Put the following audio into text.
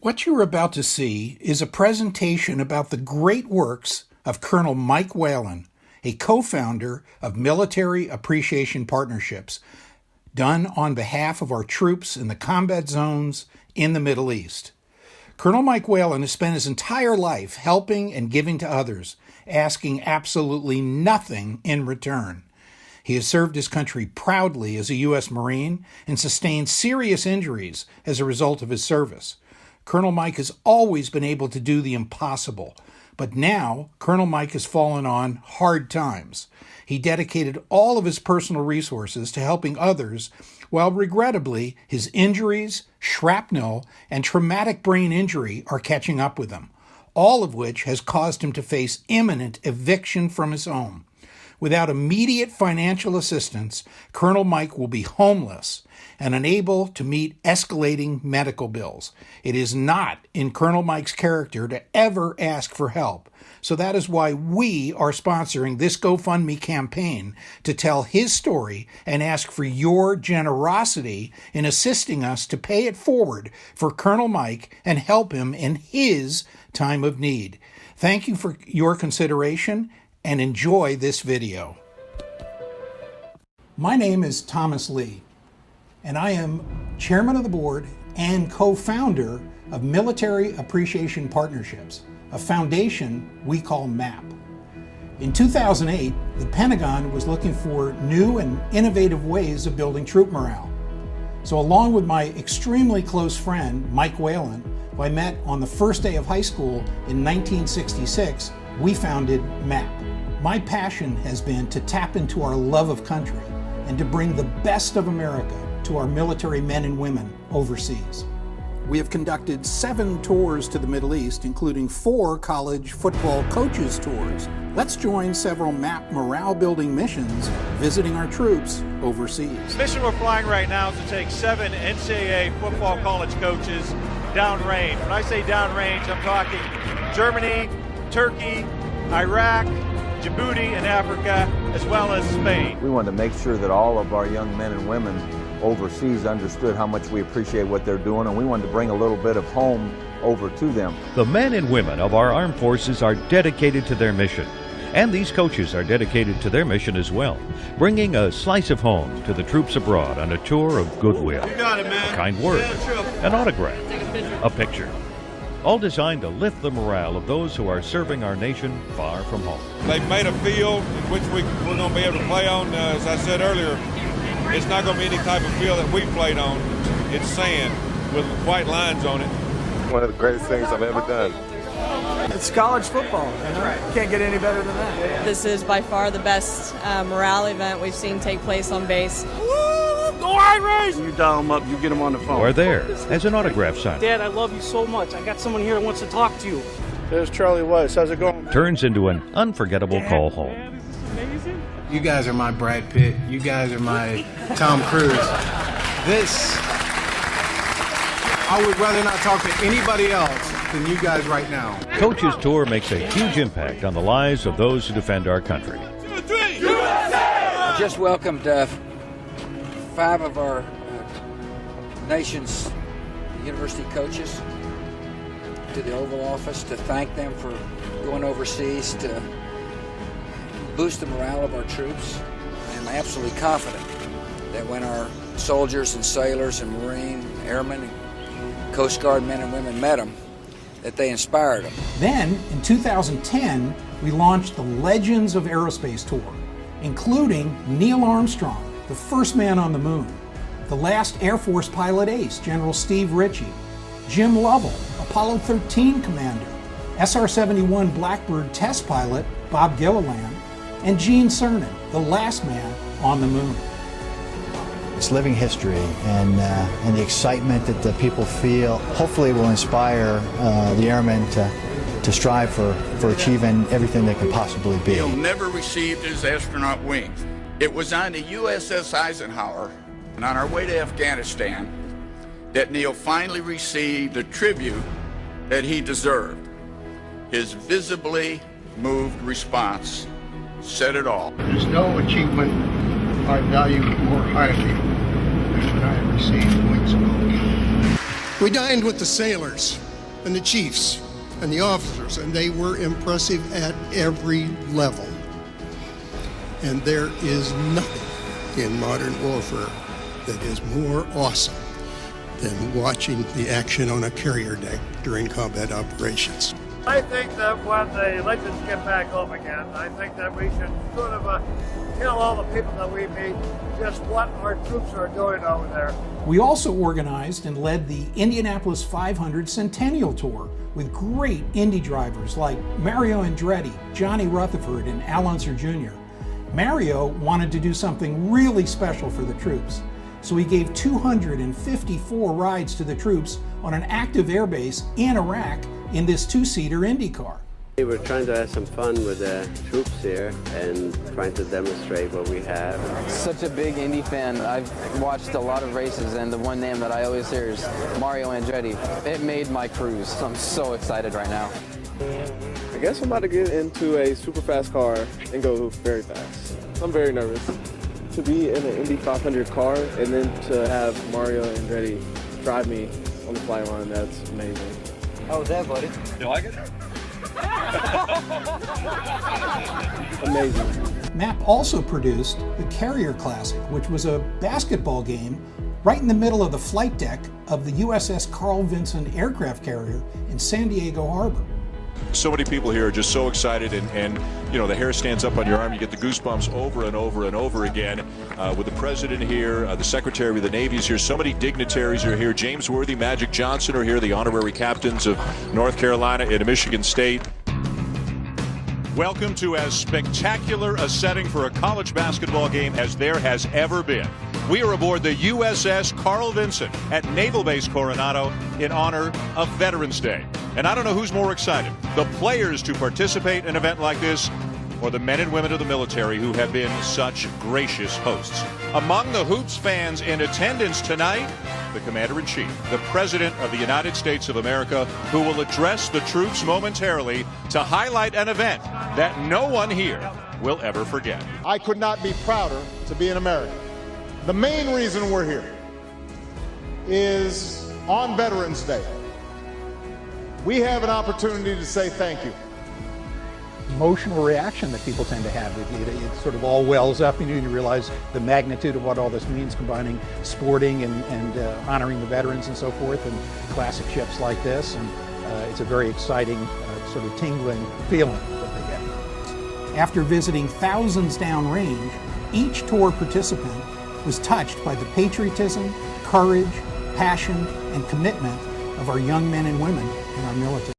What you're about to see is a presentation about the great works of Colonel Mike Whalen, a co-founder of Military Appreciation Partnerships, done on behalf of our troops in the combat zones in the Middle East. Colonel Mike Whalen has spent his entire life helping and giving to others, asking absolutely nothing in return. He has served his country proudly as a U.S. Marine and sustained serious injuries as a result of his service. Colonel Mike has always been able to do the impossible, but now Colonel Mike has fallen on hard times. He dedicated all of his personal resources to helping others, while regrettably his injuries, shrapnel, and traumatic brain injury are catching up with him, all of which has caused him to face imminent eviction from his home. Without immediate financial assistance, Colonel Mike will be homeless and unable to meet escalating medical bills. It is not in Colonel Mike's character to ever ask for help, so that is why we are sponsoring this GoFundMe campaign to tell his story and ask for your generosity in assisting us to pay it forward for Colonel Mike and help him in his time of need. Thank you for your consideration and enjoy this video. My name is Thomas Lee, and I am chairman of the board and co-founder of Military Appreciation Partnerships, a foundation we call MAP. In 2008, the Pentagon was looking for new and innovative ways of building troop morale. So along with my extremely close friend, Mike Whalen, who I met on the first day of high school in 1966, we founded MAP. My passion has been to tap into our love of country and to bring the best of America to our military men and women overseas. We have conducted 7 tours to the Middle East, including 4 college football coaches tours. Let's join several MAP morale-building missions visiting our troops overseas. The mission we're flying right now is to take 7 NCAA football college coaches downrange. When I say downrange, I'm talking Germany, Turkey, Iraq, Djibouti in Africa, as well as Spain. We wanted to make sure that all of our young men and women overseas understood how much we appreciate what they're doing, and we wanted to bring a little bit of home over to them. The men and women of our armed forces are dedicated to their mission, and these coaches are dedicated to their mission as well, bringing a slice of home to the troops abroad on a tour of goodwill. You got it, man. A kind word, an autograph, a picture. All designed to lift the morale of those who are serving our nation far from home. They've made a field in which we're going to be able to play on. As I said earlier, it's not going to be any type of field that we played on. It's sand with white lines on it. One of the greatest things I've ever done. It's college football, you know? Can't get any better than that. This is by far the best morale event we've seen take place on base. Go Irish! You dial them up, you get them on the phone. Or there, as an autograph sign. Dad, I love you so much. I got someone here that wants to talk to you. There's Charlie Weiss. How's it going? Turns into an unforgettable call home. Dad, this is amazing. You guys are my Brad Pitt. You guys are my Tom Cruise. This, I would rather not talk to anybody else than you guys right now. Coach's Tour makes a huge impact on the lives of those who defend our country. I just welcomed 5 of our nation's university coaches to the Oval Office to thank them for going overseas to boost the morale of our troops. I'm absolutely confident that when our soldiers and sailors and Marine, Airmen, and Coast Guard men and women met them, that they inspired them. Then, in 2010, we launched the Legends of Aerospace Tour, including Neil Armstrong, the first man on the moon, the last Air Force pilot ace, General Steve Ritchie, Jim Lovell, Apollo 13 commander, SR-71 Blackbird test pilot, Bob Gilliland, and Gene Cernan, the last man on the moon. It's living history, and the excitement that the people feel hopefully will inspire the airmen to strive for achieving everything they can possibly be. Neil never received his astronaut wings. It was on the USS Eisenhower and on our way to Afghanistan that Neil finally received the tribute that he deserved. His visibly moved response said it all. There's no achievement I value more highly than when I received Wings of Hope. We dined with the sailors and the chiefs and the officers, and they were impressive at every level. And there is nothing in modern warfare that is more awesome than watching the action on a carrier deck during combat operations. I think that when the legends get back home again, I think that we should sort of tell all the people that we meet just what our troops are doing over there. We also organized and led the Indianapolis 500 Centennial Tour with great Indy drivers like Mario Andretti, Johnny Rutherford, and Al Unser Jr. Mario wanted to do something really special for the troops, so he gave 254 rides to the troops on an active airbase in Iraq in this two-seater Indy car. We were trying to have some fun with the troops here and trying to demonstrate what we have. Such a big Indy fan. I've watched a lot of races, and the one name that I always hear is Mario Andretti. It made my cruise. I'm so excited right now. I guess I'm about to get into a super fast car and go very fast. I'm very nervous. To be in an Indy 500 car and then to have Mario Andretti drive me on the fly line, that's amazing. How was that, buddy? You like it? Amazing. MAP also produced the Carrier Classic, which was a basketball game right in the middle of the flight deck of the USS Carl Vinson aircraft carrier in San Diego Harbor. So many people here are just so excited, and you know, the hair stands up on your arm. You get the goosebumps over and over and over again. With the president here, the secretary of the Navy is here, so many dignitaries are here. James Worthy, Magic Johnson are here, the honorary captains of North Carolina and Michigan State. Welcome to as spectacular a setting for a college basketball game as there has ever been. We are aboard the USS Carl Vinson at Naval Base Coronado in honor of Veterans Day. And I don't know who's more excited, the players to participate in an event like this, or the men and women of the military who have been such gracious hosts. Among the Hoops fans in attendance tonight, the Commander-in-Chief, the President of the United States of America, who will address the troops momentarily to highlight an event that no one here will ever forget. I could not be prouder to be an American. The main reason we're here is on Veterans Day. We have an opportunity to say thank you. Emotional reaction that people tend to have. It sort of all wells up, and you realize the magnitude of what all this means, combining sporting and honoring the veterans and so forth, and classic ships like this. And it's a very exciting, sort of tingling feeling that they get. After visiting thousands downrange, each tour participant was touched by the patriotism, courage, passion, and commitment of our young men and women in our military.